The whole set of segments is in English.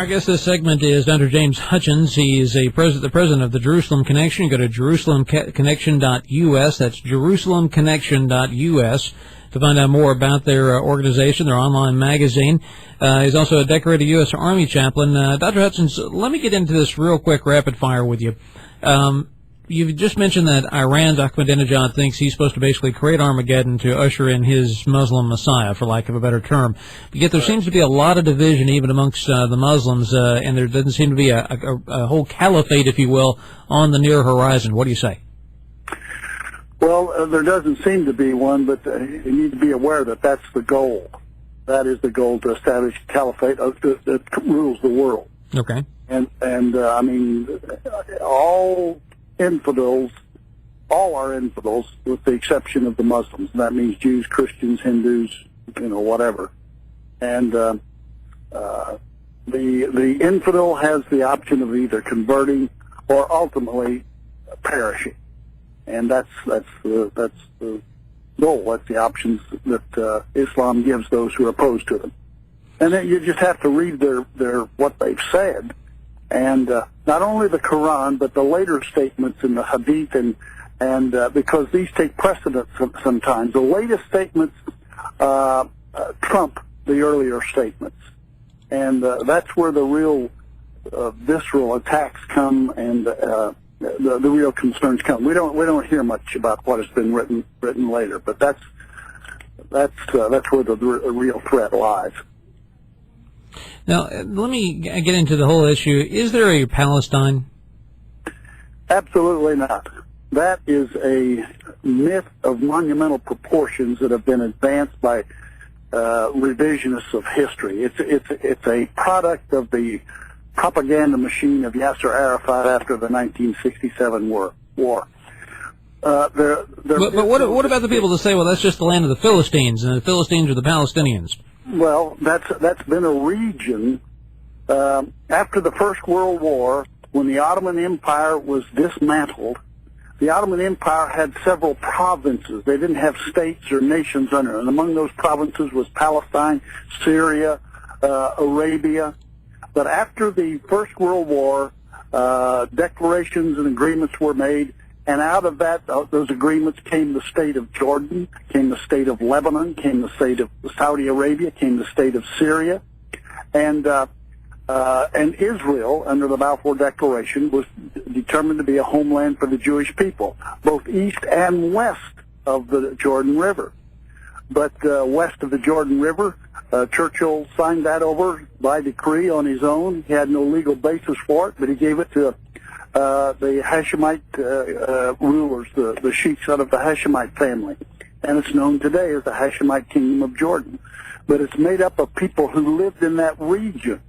Our guest this segment is Dr. James Hutchens. He is the president of the Jerusalem Connection. Go to JerusalemConnection.us. That's JerusalemConnection.us to find out more about their organization, their online magazine. He's also a decorated U.S. Army chaplain. Dr. Hutchens, let me get into this real quick, rapid fire with you. You've just mentioned that Iran's Ahmadinejad thinks he's supposed to basically create Armageddon to usher in his Muslim Messiah, for lack of a better term. But yet there seems to be a lot of division even amongst the Muslims, and there doesn't seem to be a whole caliphate, if you will, on the near horizon. What do you say? Well, there doesn't seem to be one, but you need to be aware that that's the goal. That is the goal, to establish a caliphate that rules the world. Okay. And I mean, all are infidels, with the exception of the Muslims. That means Jews, Christians, Hindus, whatever. And the infidel has the option of either converting or ultimately perishing, and that's the goal. That's the options that Islam gives those who are opposed to them. And then you just have to read their what they've said. And not only the Quran, but the later statements in the Hadith, and because these take precedence sometimes, the latest statements trump the earlier statements, and that's where the real visceral attacks come, and the real concerns come. We don't hear much about what has been written later, but that's where the real threat lies. Now, let me get into the whole issue. Is there a Palestine? Absolutely not. That is a myth of monumental proportions that have been advanced by revisionists of history. It's a product of the propaganda machine of Yasser Arafat after the 1967 war. But what about the people that say, well, that's just the land of the Philistines, and the Philistines are the Palestinians? Well, that's been a region after the First World War, when the Ottoman Empire was dismantled. The Ottoman Empire had several provinces. They didn't have states or nations under it. And among those provinces was Palestine, Syria, Arabia. But after the First World War, declarations and agreements were made, and out of that, those agreements came the state of Jordan, came the state of Lebanon, came the state of Saudi Arabia, came the state of Syria, and Israel, under the Balfour Declaration, was determined to be a homeland for the Jewish people, both east and west of the Jordan River. But west of the Jordan River, Churchill signed that over by decree on his own. He had no legal basis for it, but he gave it to the Hashemite rulers, the sheikhs out of the Hashemite family. And it's known today as the Hashemite Kingdom of Jordan. But it's made up of people who lived in that region.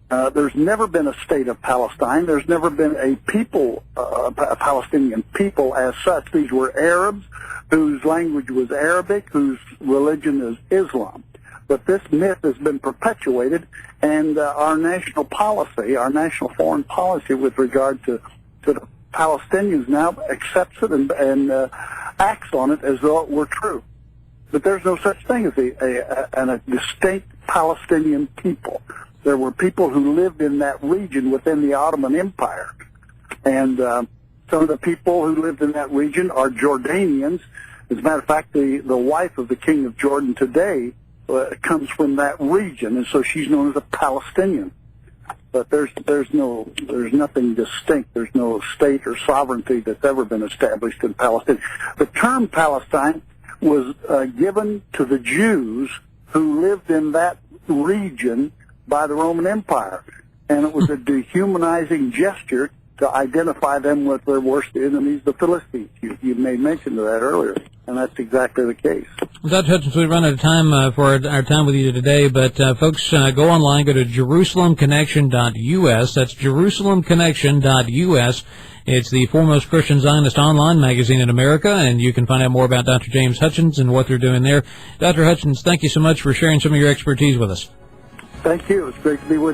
There's never been a state of Palestine. There's never been a people, a Palestinian people as such. These were Arabs whose language was Arabic, whose religion is Islam. But this myth has been perpetuated, and our national policy, our national foreign policy with regard to the Palestinians now accepts it and acts on it as though it were true. But there's no such thing as a distinct Palestinian people. There were people who lived in that region within the Ottoman Empire. And some of the people who lived in that region are Jordanians. As a matter of fact, the wife of the king of Jordan today comes from that region, and so she's known as a Palestinian. But there's nothing distinct. There's no state or sovereignty that's ever been established in Palestine. The term Palestine was given to the Jews who lived in that region by the Roman Empire, and it was a dehumanizing gesture to identify them with their worst enemies, the Philistines. You made mention of that earlier, and that's exactly the case. Dr. Hutchens, we've run out of time for our time with you today, but folks, go online, go to JerusalemConnection.us. That's JerusalemConnection.us. It's the foremost Christian Zionist online magazine in America, and you can find out more about Dr. James Hutchens and what they're doing there. Dr. Hutchens, thank you so much for sharing some of your expertise with us. Thank you. It's great to be with you.